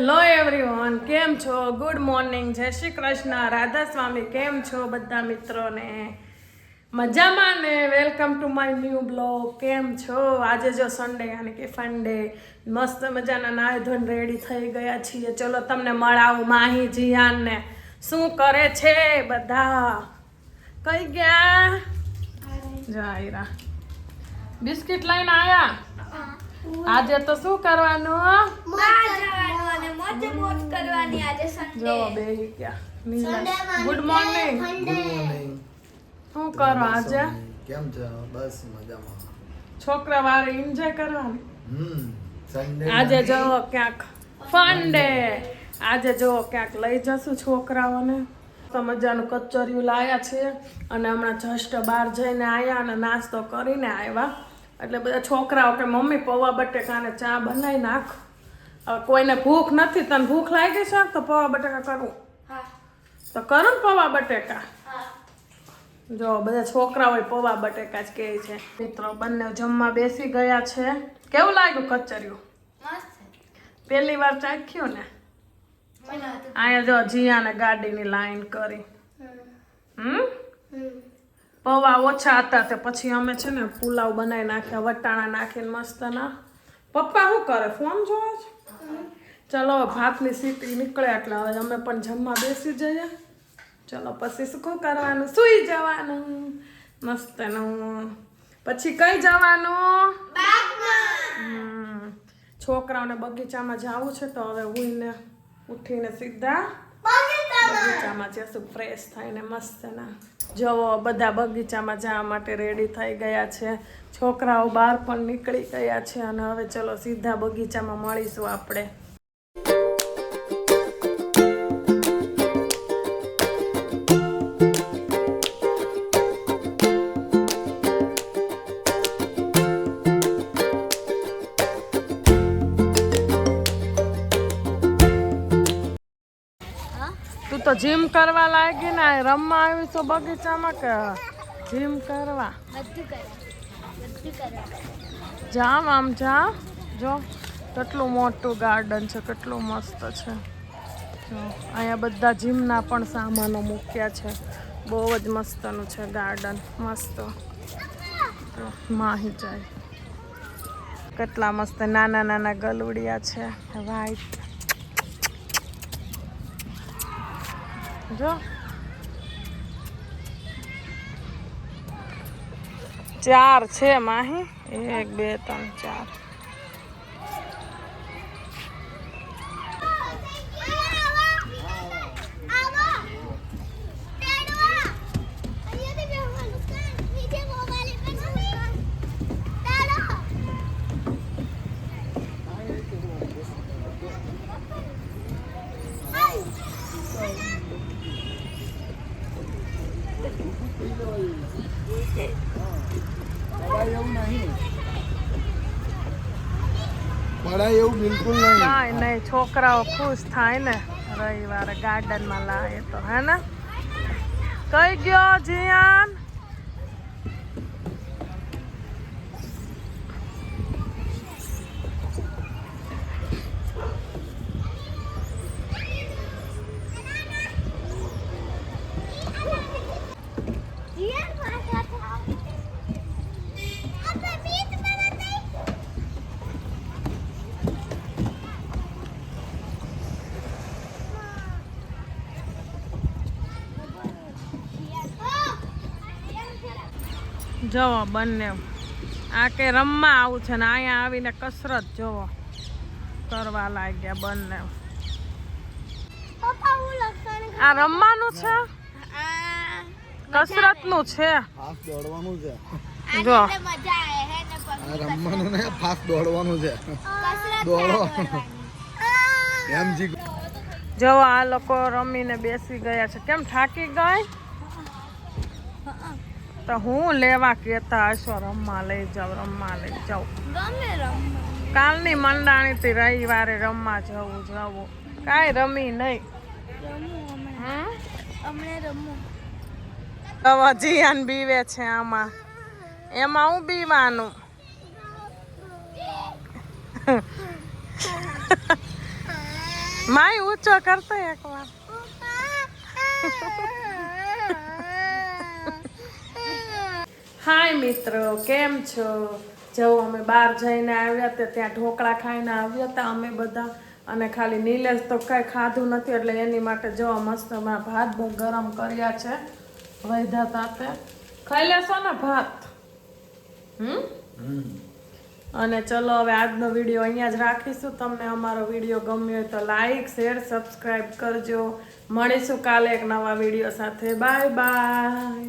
Hello everyone, કેમ છો? Good morning, જય શ્રી કૃષ્ણ, રાધા સ્વામી. કેમ છો બધા મિત્રોને? મજામાં ને? Welcome to my new blog. કેમ છો? આજે જો સન્ડે યાની કે ફંડે, મસ્ત મજાના નાહી ધોઈને રેડી થઈ ગયા છીએ. ચલો તમને મળાવું માહી જીયાન ને. શું કરે છે બધા? કઈ ગયા? જાયરા બિસ્કિટ લઈને આયા. આજે તો શું કરવાનું? જો બેહી ગયા. Good morning. શું કરો આજે? કેમ છો? બસ મજામાં. છોકરા વારે એન્જોય કરવાની. સન્ડે આજે જો ક્યાંક ફન ડે. આજે જો ક્યાંક લઈ જશું છોકરાઓને. તો મજાનું કચરિયું લાયા છે અને હમણાં જસ્ટ બહાર જઈને આવ્યા અને નાસ્તો કરીને આવ્યા. એટલે બધા છોકરાઓ કે મમ્મી પૌવા બટેકાને ચા બનાવી નાખ. હવે કોઈને ભૂખ નથી, તને ભૂખ લાગી છે તો પૌવા બટેકા કરું તો કરું ને પૌવા બટેકા. જો બધા છોકરાઓ પૌવા બટેકા જ કહે છે. મિત્રો બંને જમવા બેસી ગયા છે. કેવું લાગ્યું કચરિયું? પહેલી વાર ચાખ્યું ને? અહીંયા જો જીયાને ગાડીની લાઈન કરી. પૌવા ઓછા હતા તે પછી અમે છે ને પુલાવ બનાવી નાખ્યા, વટાણા નાખીને મસ્ત ના. પપ્પા શું કરે? ફોન જોવે છે. ચલો ભાતની સીટી નીકળે એટલે હવે અમે પણ જમવા બેસી જઈએ. ચલો પછી શું કરવાનું? સુઈ જવાનું મસ્તનું. પછી કઈ જવાનું? છોકરાઓને બગીચામાં જવું છે તો હવે ઉઠીને સીધા બગીચામાં જશું ફ્રેશ થઈને મસ્ત ના. જો બધા બગીચામાં જવા માટે રેડી થઈ ગયા છે. છોકરાઓ બહાર પણ નીકળી ગયા છે અને હવે ચલો સીધા બગીચામાં મળીશું આપણે. તું તો જીમ કરવા લાગી ને, રમવા આવી છો બગીચામાં કે જીમ કરવા? જામ આમ જા. જો કેટલું મોટું ગાર્ડન છે, કેટલું મસ્ત છે. જો અહીંયા બધા જીમના પણ સામાનો મૂક્યા છે. બહુ જ મસ્તનું છે ગાર્ડન. મસ્ત માહી જાય. કેટલા મસ્ત નાના નાના ગલુડિયા છે વ્હાઈટ. જો 4 છે માહી. 1 2 3 4. પડાય એવું બિલકુલ નહીં. કાંઈ નહીં, છોકરાઓ ખુશ થાય ને રવિવારે ગાર્ડનમાં લાવે તો. હે ને? કઈ ગયો જીયાન? જોવો બંને આ કે રમવા આવું છે ને અહીંયા આવીને કસરત જોવો કરવા લાગ્યા બંને. આ રમવાનું છે, કસરતનું છે. ફાસ્ટ દોડવાનું છે. જો રમવાનું ને ફાસ્ટ દોડવાનું છે. દોડો એમ જી. જો આ લોકો રમીને બેસી ગયા છે. કેમ થાકી ગઈ? તો હું લેવા કેતા હશો રમવા લઈ જાવ. કાલની મંડાણીથી રવિવારે રમવા જવું. કાંઈ રમી નહીં. હવે જીયાન બીવે છે આમાં. એમાં હું બીવાનું? માય ઊંચો કરતો એકવાર. હાય મિત્રો, કેમ છો? જો અમે બહાર જઈને આવ્યા હતા, ત્યાં ઢોકળા ખાઈને આવ્યા હતા અમે બધા. અને ખાલી નીલેશ તો કઈ ખાધું નથી, એટલે એની માટે જો મસ્ત માં ભાત બહુ ગરમ કર્યા છે વૈધા તાતે. ખાઈ લેશો ને ભાત? અને ચલો હવે આજનો વિડીયો અહીંયા જ રાખીશું. તમને અમારો વિડીયો ગમ્યો હોય તો લાઈક, શેર, સબસ્ક્રાઈબ કરજો. મળીશું કાલે એક નવા વિડીયો સાથે. Bye bye.